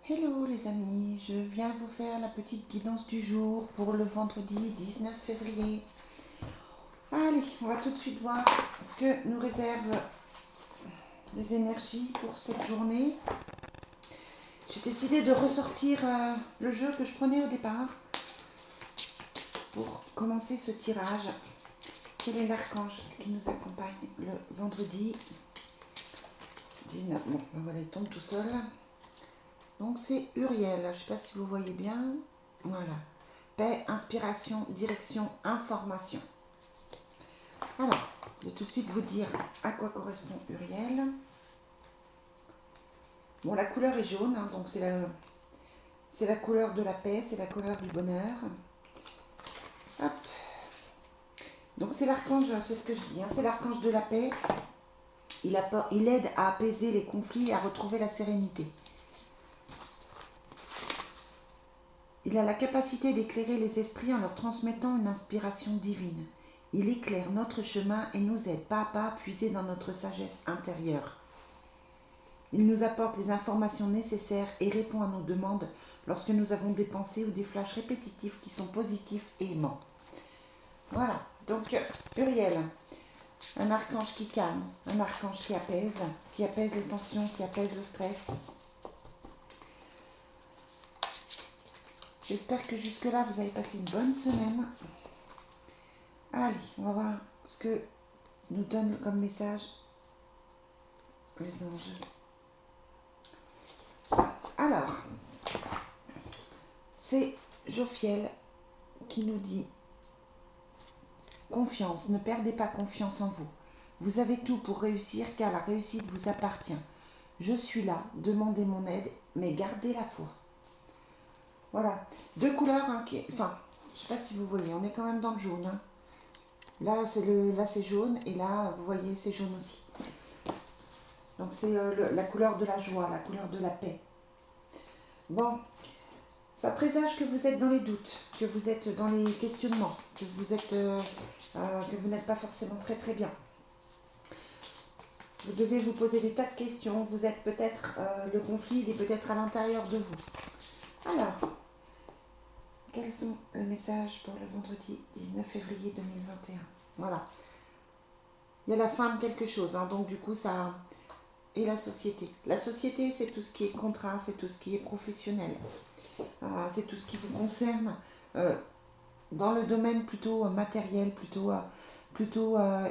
Hello les amis, je viens vous faire la petite guidance du jour pour le vendredi 19 février. Allez, on va tout de suite voir ce que nous réservent les énergies pour cette journée. J'ai décidé de ressortir le jeu que je prenais au départ pour commencer ce tirage. Quel est l'archange qui nous accompagne le vendredi 19? Bon, ben voilà, il tombe tout seul. Donc c'est Uriel, je ne sais pas si vous voyez bien. Voilà. Paix, inspiration, direction, information. Alors, je vais tout de suite vous dire à quoi correspond Uriel. Bon, la couleur est jaune, hein, donc c'est la couleur de la paix, c'est la couleur du bonheur. Hop. Donc c'est l'archange, c'est ce que je dis, hein, c'est l'archange de la paix. Il aide à apaiser les conflits et à retrouver la sérénité. Il a la capacité d'éclairer les esprits en leur transmettant une inspiration divine. Il éclaire notre chemin et nous aide pas à pas à puiser dans notre sagesse intérieure. Il nous apporte les informations nécessaires et répond à nos demandes lorsque nous avons des pensées ou des flashs répétitifs qui sont positifs et aimants. Voilà, donc Uriel, un archange qui calme, un archange qui apaise les tensions, qui apaise le stress. J'espère que jusque-là, vous avez passé une bonne semaine. Allez, on va voir ce que nous donnent comme message les anges. Alors, c'est Jophiel qui nous dit « Confiance, ne perdez pas confiance en vous. Vous avez tout pour réussir car la réussite vous appartient. Je suis là, demandez mon aide, mais gardez la foi. » Voilà, deux couleurs, hein, enfin, je ne sais pas si vous voyez, on est quand même dans le jaune. Hein. Là, c'est jaune et là, vous voyez, c'est jaune aussi. Donc, c'est la couleur de la joie, la couleur de la paix. Bon, ça présage que vous êtes dans les doutes, que vous êtes dans les questionnements, que vous n'êtes pas forcément très très bien. Vous devez vous poser des tas de questions. Vous êtes peut-être, le conflit il est peut-être à l'intérieur de vous. Alors, quels sont les messages pour le vendredi 19 février 2021? Voilà. Il y a la fin de quelque chose, hein, donc du coup ça... Et la société. La société, c'est tout ce qui est contrat, c'est tout ce qui est professionnel. C'est tout ce qui vous concerne dans le domaine plutôt matériel, plutôt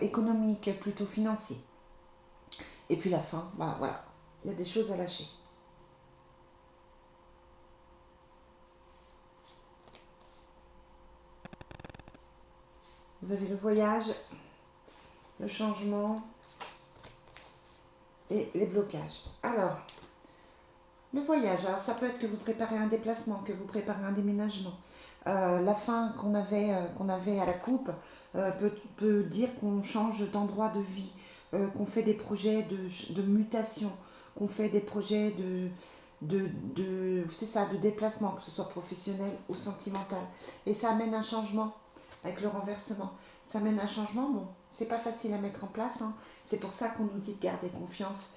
économique, plutôt financier. Et puis la fin, bah voilà, il y a des choses à lâcher. Vous avez le voyage, le changement et les blocages. Alors, le voyage, alors ça peut être que vous préparez un déplacement, que vous préparez un déménagement. La fin qu'on avait à la coupe peut dire qu'on change d'endroit de vie, qu'on fait des projets de mutation, qu'on fait des projets c'est ça, de déplacement, que ce soit professionnel ou sentimental. Et ça amène un changement avec le renversement. Ça amène un changement, bon, c'est pas facile à mettre en place, hein. C'est pour ça qu'on nous dit de garder confiance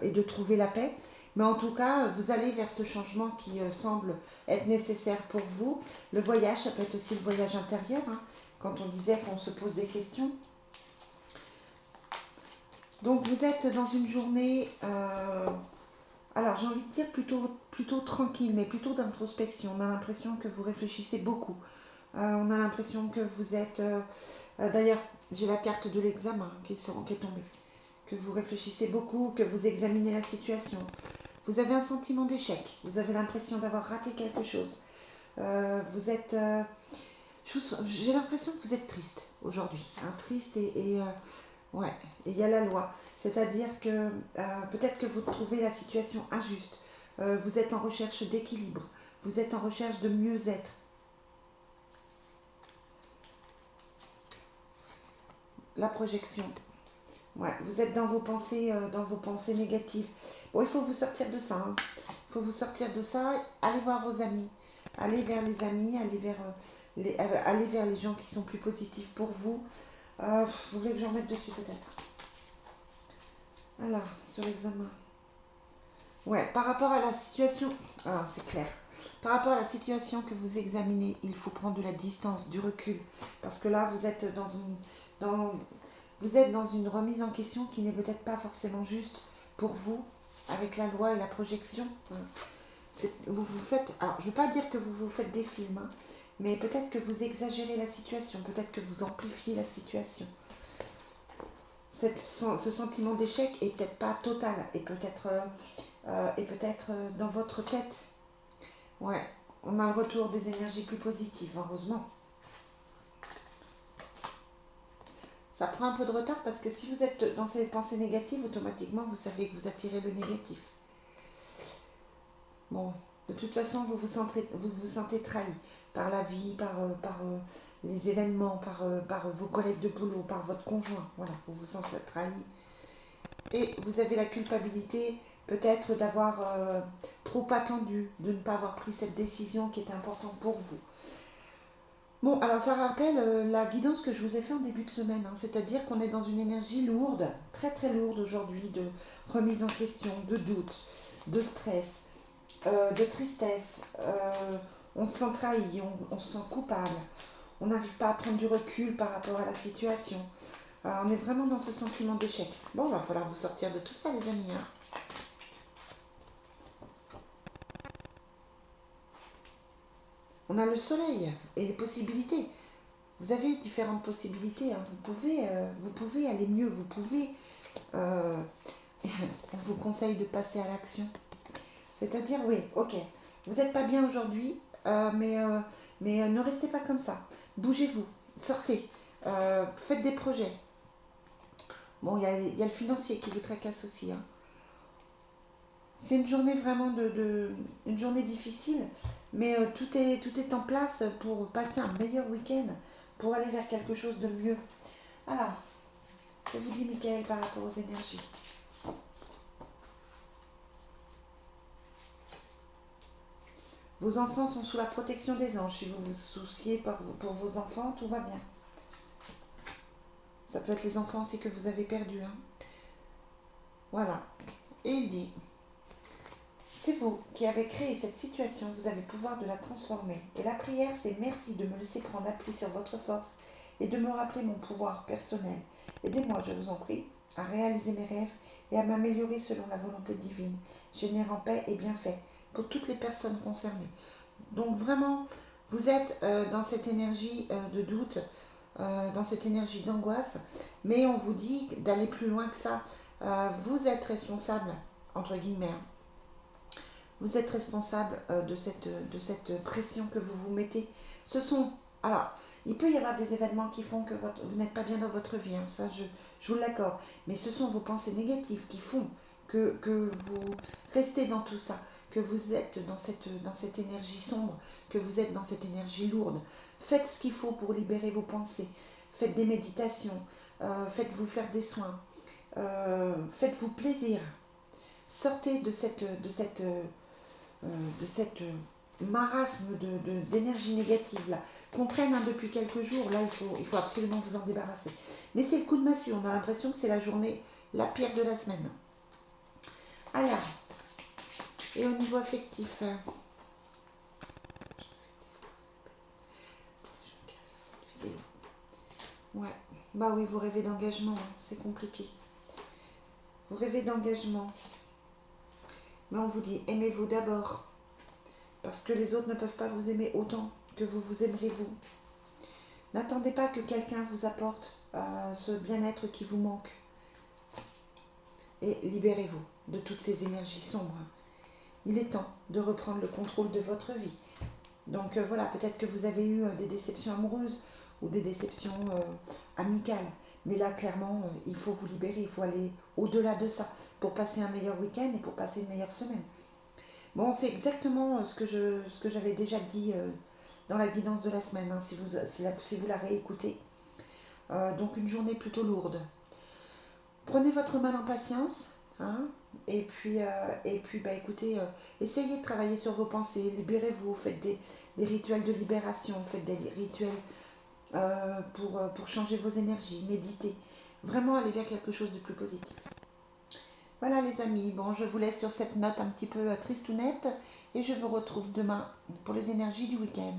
et de trouver la paix. Mais en tout cas, vous allez vers ce changement qui semble être nécessaire pour vous. Le voyage, ça peut être aussi le voyage intérieur, hein, quand on disait qu'on se pose des questions. Donc vous êtes dans une journée, alors j'ai envie de dire plutôt tranquille, mais plutôt d'introspection. On a l'impression que vous réfléchissez beaucoup. On a l'impression que vous êtes... d'ailleurs, j'ai la carte de l'examen qui est tombée. Que vous réfléchissez beaucoup, que vous examinez la situation. Vous avez un sentiment d'échec. Vous avez l'impression d'avoir raté quelque chose. Vous êtes... j'ai l'impression que vous êtes triste aujourd'hui. Hein, triste ouais, et il y a la loi. C'est-à-dire que peut-être que vous trouvez la situation injuste. Vous êtes en recherche d'équilibre. Vous êtes en recherche de mieux-être. La projection. Ouais, vous êtes dans vos pensées négatives. Bon, il faut vous sortir de ça. Hein. Il faut vous sortir de ça. Allez voir vos amis. Allez vers les amis. Allez vers les gens qui sont plus positifs pour vous. Vous voulez que j'en mette dessus peut-être? Alors, sur l'examen. Ouais, par rapport à la situation, ah, c'est clair. Par rapport à la situation que vous examinez, il faut prendre de la distance, du recul, parce que là, dans, vous êtes dans une remise en question qui n'est peut-être pas forcément juste pour vous, avec la loi et la projection. Vous vous faites, alors je ne veux pas dire que vous vous faites des films, hein, mais peut-être que vous exagérez la situation, peut-être que vous amplifiez la situation. Ce sentiment d'échec est peut-être pas total, et peut-être dans votre tête. Ouais, on a le retour des énergies plus positives, heureusement. Ça prend un peu de retard parce que si vous êtes dans ces pensées négatives, automatiquement, vous savez que vous attirez le négatif. Bon, de toute façon, vous vous sentez trahi par la vie, par les événements, par vos collègues de boulot, par votre conjoint. Voilà, vous vous sentez trahi. Et vous avez la culpabilité peut-être d'avoir trop attendu, de ne pas avoir pris cette décision qui était importante pour vous. Bon, alors ça rappelle la guidance que je vous ai fait en début de semaine, hein, c'est-à-dire qu'on est dans une énergie lourde, très très lourde aujourd'hui, de remise en question, de doute, de stress, de tristesse. On se sent trahi, on se sent coupable, on n'arrive pas à prendre du recul par rapport à la situation. On est vraiment dans ce sentiment d'échec. Bon, il va falloir vous sortir de tout ça, les amis, hein. On a le soleil et les possibilités. Vous avez différentes possibilités, hein. Vous pouvez aller mieux. Vous pouvez. euh, on vous conseille de passer à l'action. C'est-à-dire, oui, ok, vous n'êtes pas bien aujourd'hui, mais ne restez pas comme ça. Bougez-vous, sortez, faites des projets. Bon, il y a le financier qui vous tracasse aussi, hein. C'est une journée vraiment une journée difficile, mais tout est en place pour passer un meilleur week-end, pour aller vers quelque chose de mieux. Alors, je vous dis, Michael, par rapport aux énergies. Vos enfants sont sous la protection des anges. Si vous vous souciez pour vos enfants, tout va bien. Ça peut être les enfants aussi que vous avez perdus, hein. Voilà. Et il dit, c'est vous qui avez créé cette situation, vous avez le pouvoir de la transformer. Et la prière, c'est merci de me laisser prendre appui sur votre force et de me rappeler mon pouvoir personnel. Aidez-moi, je vous en prie, à réaliser mes rêves et à m'améliorer selon la volonté divine, générant paix et bienfait pour toutes les personnes concernées. Donc vraiment, vous êtes dans cette énergie de doute, dans cette énergie d'angoisse, mais on vous dit d'aller plus loin que ça. Vous êtes responsable, entre guillemets, hein. Vous êtes responsable de cette pression que vous vous mettez. Ce sont... Alors, il peut y avoir des événements qui font que vous n'êtes pas bien dans votre vie, hein, ça je vous l'accorde. Mais ce sont vos pensées négatives qui font que vous restez dans tout ça, que vous êtes dans cette énergie sombre, que vous êtes dans cette énergie lourde. Faites ce qu'il faut pour libérer vos pensées. Faites des méditations, faites-vous faire des soins, faites-vous plaisir. Sortez de cette marasme d'énergie négative là, qu'on traîne, hein, depuis quelques jours. Là, il faut absolument vous en débarrasser. Mais c'est le coup de massue, on a l'impression que c'est la journée la pire de la semaine. Alors, et au niveau affectif, ouais, bah oui, vous rêvez d'engagement, hein, c'est compliqué. Vous rêvez d'engagement. Mais on vous dit, aimez-vous d'abord, parce que les autres ne peuvent pas vous aimer autant que vous vous aimerez vous. N'attendez pas que quelqu'un vous apporte ce bien-être qui vous manque. Et libérez-vous de toutes ces énergies sombres. Il est temps de reprendre le contrôle de votre vie. Donc voilà, peut-être que vous avez eu des déceptions amoureuses ou des déceptions amicales. Mais là, clairement, il faut vous libérer, il faut aller au-delà de ça pour passer un meilleur week-end et pour passer une meilleure semaine. Bon, c'est exactement ce que j'avais déjà dit dans la guidance de la semaine, hein, si vous la réécoutez. Donc une journée plutôt lourde. Prenez votre mal en patience, hein, et puis bah, écoutez, essayez de travailler sur vos pensées, libérez-vous, faites des rituels de libération, faites des rituels pour changer vos énergies, méditez. Vraiment aller vers quelque chose de plus positif. Voilà les amis, bon, je vous laisse sur cette note un petit peu tristounette et je vous retrouve demain pour les énergies du week-end.